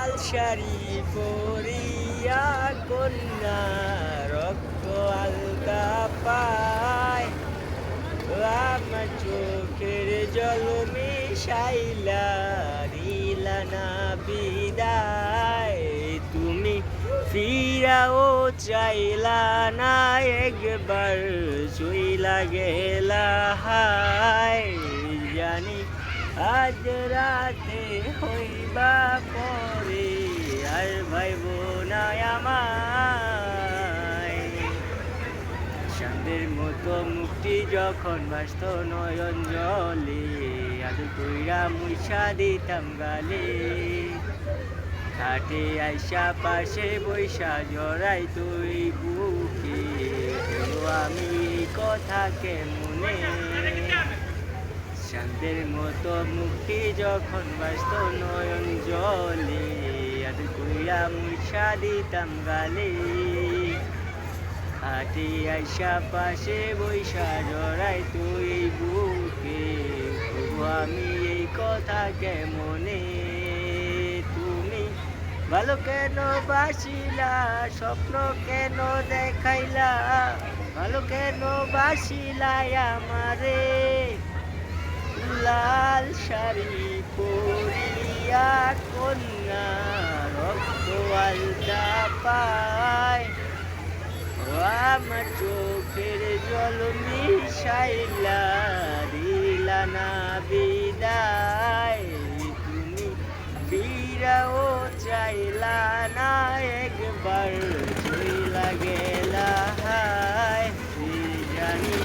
লাল শাড়ি পরিয়া কন্যা রক্ত আলতা পায় আমার চোখের জল মিশাইলা দিলা না বিদায় তুমি ফিরাও চাইলা না একবার চইলা গেলা হায় জানি আজ রাতে হইবা পরে আর ভাইব না আমায় চাঁদের মতো মুক্তি যখন বাস্ত নয়ন জলে আজ কইরা মুইসা দিতাম গালে ঘাটে আইসা পাশে বৈশা জড়াই তুই বুকে আমি কথা কেমনে চাঁদের মতো মুক্তি যখন বাস্ত নয়ন জলে আজ কইরা মুইসা দিতাম গালে হাতে আইসা পাশে বৈশা জড়াই তুই বুকে তবু আমি এই কথা কেমনে তুমি ভালো কেন বাসিলা স্বপ্ন কেন দেখাইলা ভালো কেন বাসিলা আমারে লাল শাড়ি পরিয়া কন্যা রক্ত আলতা পায় আমার চোখের জল মিশাইলা দিলা না বিদায় তুমি ফিরাও চাইলা না একবার চইলা গেলা হায় জানি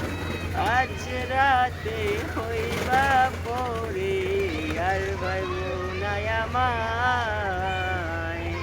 আজ রাতে হইবা পরে আর ভাইব না আমার